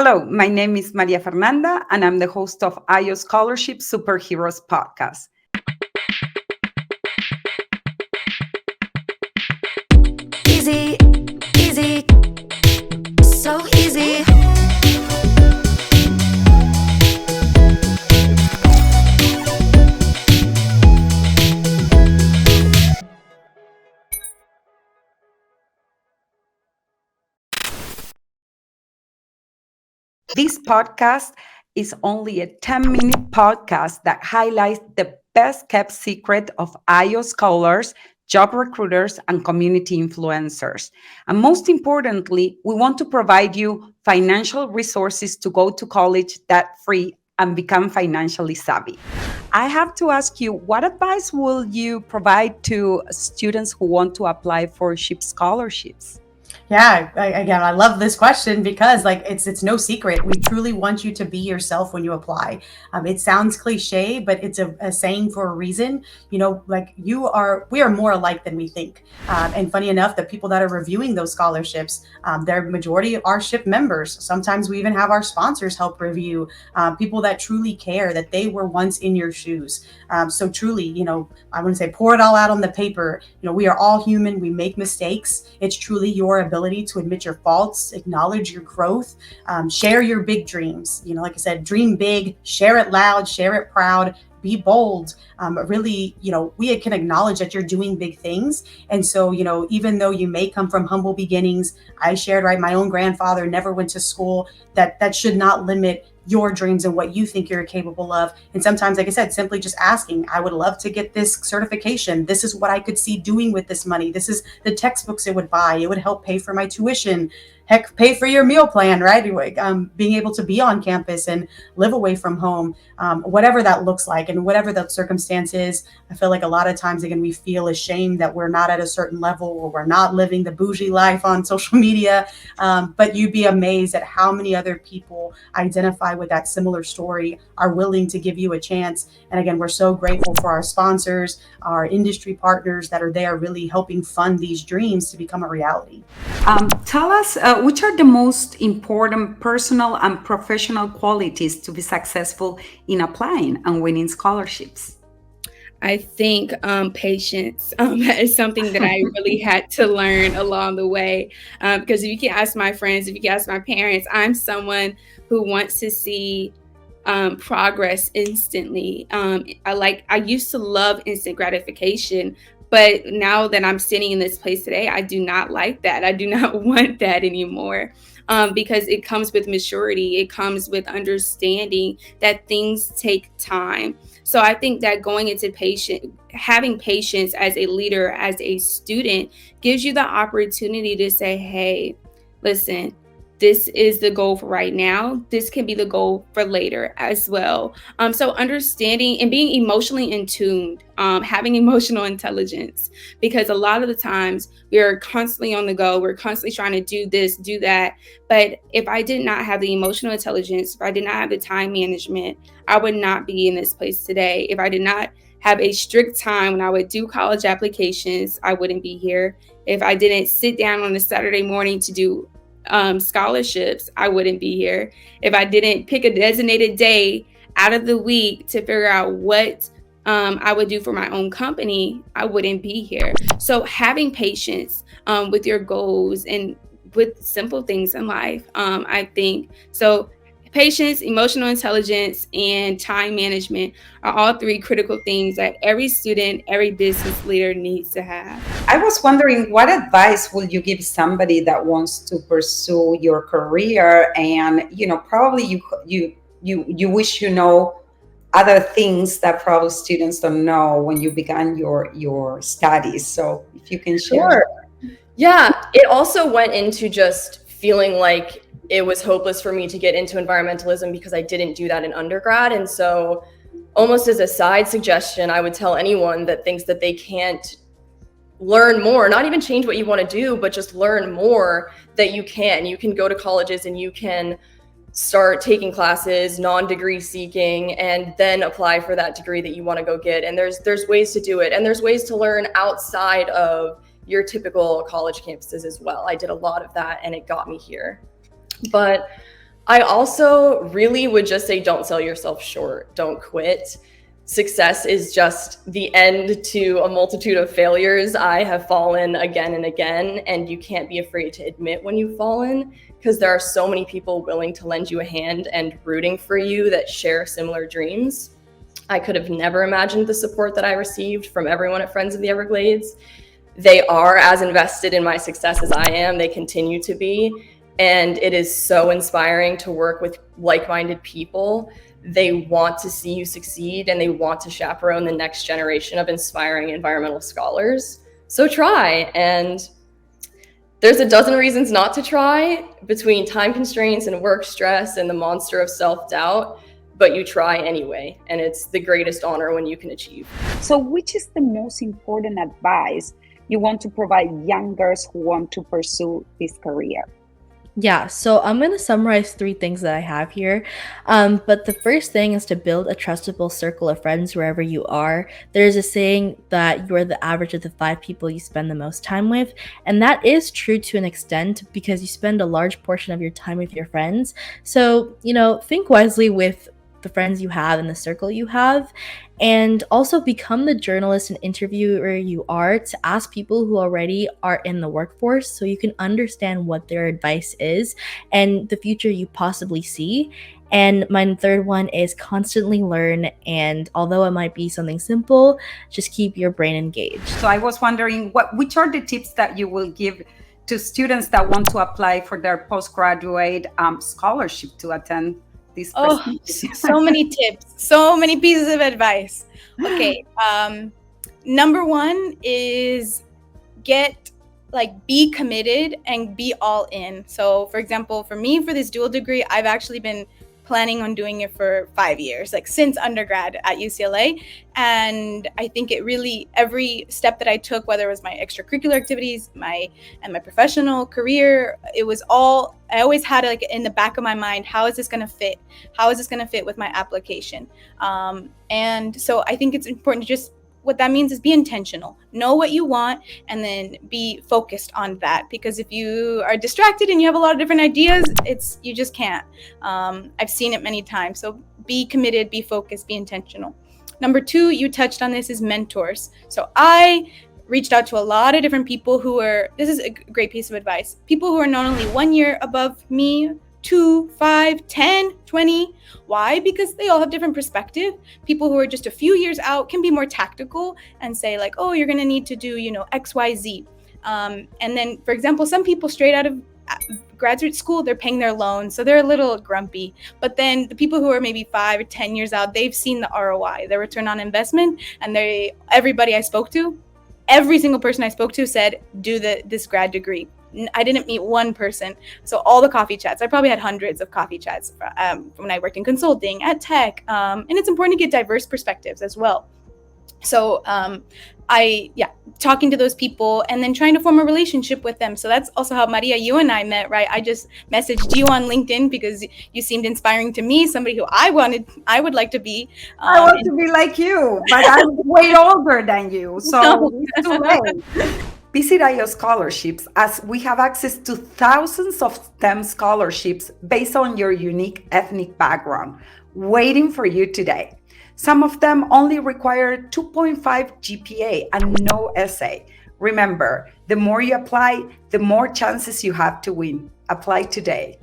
Hello, my name is Maria Fernanda, and I'm the host of IO Scholarship Superheroes podcast. Easy, easy, so easy. This podcast is only a 10-minute podcast that highlights the best kept secret of IO scholars, job recruiters, and community influencers. And most importantly, we want to provide you financial resources to go to college debt free and become financially savvy. I have to ask you, what advice will you provide to students who want to apply for SHIP scholarships? Yeah, again, I love this question because it's no secret. We truly want you to be yourself when you apply. It sounds cliche, but it's a saying for a reason. We are more alike than we think. And funny enough, the people that are reviewing those scholarships, their majority are SHIP members. Sometimes we even have our sponsors help review people that truly care that they were once in your shoes. So truly, I wouldn't say pour it all out on the paper. We are all human. We make mistakes. It's truly your ability to admit your faults, acknowledge your growth, share your big dreams. Like I said, dream big, share it loud, share it proud, be bold. Really, we can acknowledge that you're doing big things. And so, even though you may come from humble beginnings, I shared, right, my own grandfather never went to school. That should not limit your dreams and what you think you're capable of. And sometimes, like I said, simply just asking, I would love to get this certification. This is what I could see doing with this money. This is the textbooks it would buy. It would help pay for my tuition. Heck, pay for your meal plan, right? Being able to be on campus and live away from home, whatever that looks like and whatever that circumstance is. I feel like a lot of times, again, we feel ashamed that we're not at a certain level or we're not living the bougie life on social media. But you'd be amazed at how many other people identify with that similar story, are willing to give you a chance. And again, we're so grateful for our sponsors, our industry partners that are there really helping fund these dreams to become a reality. Tell us which are the most important personal and professional qualities to be successful in applying and winning scholarships? I think patience is something that I really had to learn along the way. Because if you can ask my friends, if you can ask my parents, I'm someone who wants to see progress instantly. I used to love instant gratification, but now that I'm sitting in this place today, I do not like that. I do not want that anymore. Because it comes with maturity. It comes with understanding that things take time. So I think that having patience as a leader, as a student, gives you the opportunity to say, hey, listen, this is the goal for right now. This can be the goal for later as well. So understanding and being emotionally in tune, having emotional intelligence, because a lot of the times we are constantly on the go. We're constantly trying to do this, do that. But if I did not have the emotional intelligence, if I did not have the time management, I would not be in this place today. If I did not have a strict time when I would do college applications, I wouldn't be here. If I didn't sit down on a Saturday morning to do scholarships, I wouldn't be here. If I didn't pick a designated day out of the week to figure out what I would do for my own company, I wouldn't be here. So having patience with your goals and with simple things in life, I think so. Patience, emotional intelligence, and time management are all three critical things that every student, every business leader needs to have. I was wondering, what advice would you give somebody that wants to pursue your career, and probably you wish other things that probably students don't know when you began your studies. So if you can share. Sure. Yeah, it also went into just feeling like it was hopeless for me to get into environmentalism because I didn't do that in undergrad. And so almost as a side suggestion, I would tell anyone that thinks that they can't learn more, not even change what you want to do, but just learn more, that you can. You can go to colleges and you can start taking classes, non-degree seeking, and then apply for that degree that you want to go get. And there's ways to do it. And there's ways to learn outside of your typical college campuses as well. I did a lot of that and it got me here. But I also really would just say don't sell yourself short. Don't quit. Success is just the end to a multitude of failures. I have fallen again and again, and you can't be afraid to admit when you've fallen, because there are so many people willing to lend you a hand and rooting for you that share similar dreams. I could have never imagined the support that I received from everyone at Friends of the Everglades. They are as invested in my success as I am. They continue to be. And it is so inspiring to work with like-minded people. They want to see you succeed, and they want to chaperone the next generation of inspiring environmental scholars. So try. And there's a dozen reasons not to try, between time constraints and work stress and the monster of self-doubt, but you try anyway. And it's the greatest honor when you can achieve. So which is the most important advice you want to provide young girls who want to pursue this career? Yeah, so I'm going to summarize 3 things that I have here. But the first thing is to build a trustable circle of friends wherever you are. There's a saying that you're the average of the 5 people you spend the most time with. And that is true to an extent, because you spend a large portion of your time with your friends. So, think wisely with the friends you have and the circle you have, and also become the journalist and interviewer you are to ask people who already are in the workforce, so you can understand what their advice is and the future you possibly see. And my third one is constantly learn, and although it might be something simple, just keep your brain engaged. So I was wondering, which are the tips that you will give to students that want to apply for their postgraduate scholarship to attend this? Oh, so many tips, so many pieces of advice. Okay, number 1 is be committed and be all in. So for example, for me, for this dual degree, I've actually been planning on doing it for 5 years, since undergrad at UCLA. And I think it really, every step that I took, whether it was my extracurricular activities, my professional career, it was all, I always had in the back of my mind, how is this going to fit? How is this going to fit with my application? And so I think it's important to just, what that means is be intentional, know what you want, and then be focused on that. Because if you are distracted and you have a lot of different ideas, you just can't. I've seen it many times. So be committed, be focused, be intentional. Number 2, you touched on this, is mentors. So I reached out to a lot of different people this is a great piece of advice, people who are not only 1 year above me, 2, 5, 10, 20. Why? Because they all have different perspective. People who are just a few years out can be more tactical and say oh, you're going to need to do, X, Y, Z. And then, for example, some people straight out of graduate school, they're paying their loans, so they're a little grumpy. But then the people who are maybe 5 or 10 years out, they've seen the ROI, the return on investment, and everybody I spoke to, every single person I spoke to said, do this grad degree. I didn't meet one person. So all the coffee chats, I probably had hundreds of coffee chats when I worked in consulting, at tech. And it's important to get diverse perspectives as well. So talking to those people and then trying to form a relationship with them. So that's also how, Maria, you and I met, right? I just messaged you on LinkedIn because you seemed inspiring to me, somebody who I would like to be. I want to be like you, but I'm way older than you. So it's too late. Visit IO Scholarships, as we have access to thousands of STEM scholarships based on your unique ethnic background, waiting for you today. Some of them only require 2.5 GPA and no essay. Remember, the more you apply, the more chances you have to win. Apply today.